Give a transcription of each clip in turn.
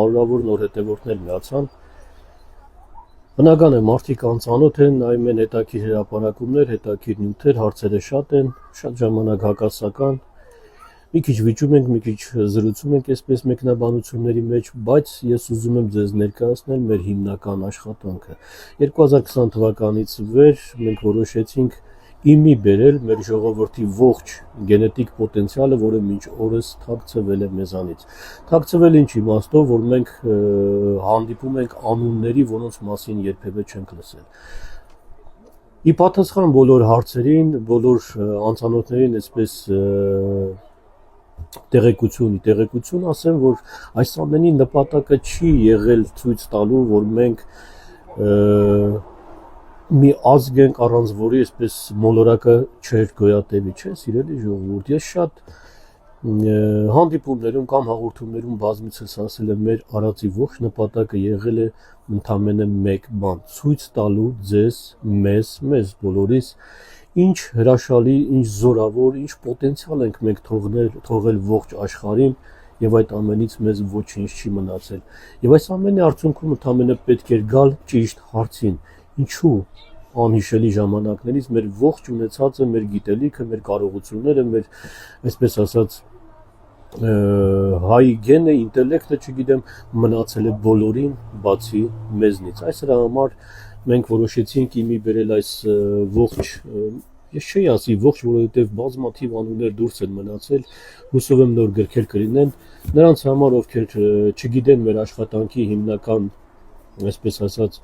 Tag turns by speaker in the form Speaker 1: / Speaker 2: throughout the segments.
Speaker 1: Հարյուրավոր նոր հետևորդներ միացան։ Բնական է, մարդիկ անծանոթ են, նայում են հետաքրքիր հրապարակումներ, հետաքրքիր նյութեր, հարցերը շատ են, շատ ժամանակ հակասական։ Մի քիչ վիճում ենք, մի քիչ զրուցում ենք այսպես մեկնաբանությունների մեջ, բայց ես ուզում եմ ձեզ ներկայացնել մեր հիմնական աշխատանքը։ 2020 թվականից վեր մենք որոշեցինք իմի բերել մեր ժողովրդի ողջ գենետիկ պոտենցիալը, որը մինչ օրս թաքցվել է մեզանից։ Թաքցվել ինչ իմաստով, որ մենք հանդիպում ենք անունների, որոնց մասին երբևէ չենք լսել։ Ի պատասխան բոլոր հարցերին, բոլոր անծանոթներին այսպես տեղեկություն ասեմ, որ այս ամենի նպատակը չի եղել ցույց տալու, որ մենք մի ազգ ենք, առանց որի այսպես մոլորակը չէր գոյատևի, չէ, սիրելի ժողովուրդ։ Ես շատ հանդիպումներում կամ հաղորդումներում բազմիցս ասել եմ, մեր արածի ողջ նպատակը եղել է ընդամենը մեկ բան՝ ցույց տալու ձեզ, մեզ բոլորիս, ինչ հրաշալի, ինչ զորավոր, ինչ պոտենցիալ ենք մենք թողել ողջ աշխարհին, եւ այդ ամենից մեզ ոչինչ չի մնացել։ Եվ այս ամենի արդյունքում ընդամենը պետք էր գալ ճիշտ հարցին. ինչու անհիշելի ժամանակներից մեր ողջ ունեցածը, մեր գիտելիքը, մեր կարողությունները, մեր այսպես ասած հայ գենը, ինտելեկտը, չգիտեմ, մնացել է բոլորին բացի մեզնից։ Այս համար մենք որոշեցինք իմի բերել այս ողջ, ես չի ասի ողջ, որովհետև բազմաթիվ անուններ դուրս են մնացել, հուսով եմ նոր գրքեր կլինեն նրանց համար, ովքեր չգիտեն մեր աշխատանքի հիմնական, այսպես ասած,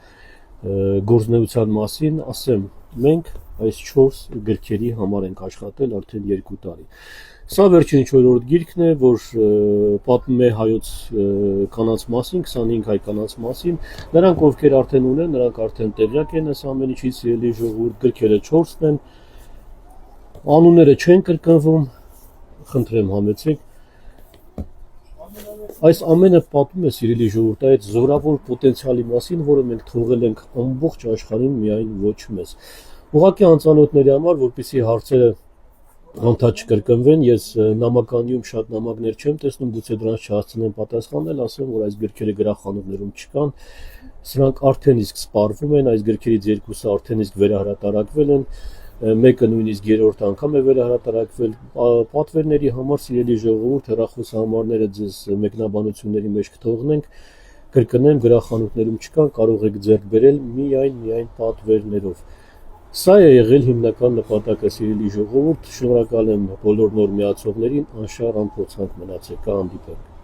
Speaker 1: գործնեության մասին, ասեմ, մենք այս 4 գրքերի համար ենք աշխատել արդեն 2 տարի։ Սա վերջին 4-րդ գիրքն է, որ պատմում է հայոց կանանց մասին, 25 հայ կանանց մասին։ Նրանք, ովքեր արդեն ունեն, նրանք արդեն տեղյակ են այս ամեն ինչից, սիրելի ժողովուրդ, գրքերը 4-ն են։ Անունները չեն կրկնվում, խնդրեմ համեցեք։ Այս ամենը պատմում է, սիրելի ժողովուրդ, այդ զորավոր պոտենցիալի մասին, որը մենք թողել ենք ամբողջ աշխարհին, միայն ոչ մեզ։ Ուղղակի անծանոթների համար, որպեսզի հարցերը անդադ չկրկնվեն, ես նամականիում շատ նամակներ չեմ տեսնում, գուցե դրանց չհասցնեմ պատասխանել, ասեմ, որ այս գրքերը գրախանութներում չկան, սրանք արդեն իսկ սպառվում են, այս գրքերից 2-ը արդեն իսկ վերահրատարակվել են, մեկը նույնիսկ 3-րդ անգամ է վերահրատարակվել։ Պատվերների համար, սիրելի ժողովուրդ, հեռախոսահամարները ձեզ մեկնաբանությունների մեջ կթողնենք, կրկնեմ, գրախանութներում չկան, կարող եք ձեռք բերել միայն պատվերներով։ Սա է եղել հիմնական նպատակը, սիրելի ժողովուրդ, շնորհակալ եմ բոլոր նոր միացողներին, անշառ անփոցանք մնացեք, կհանդիպենք։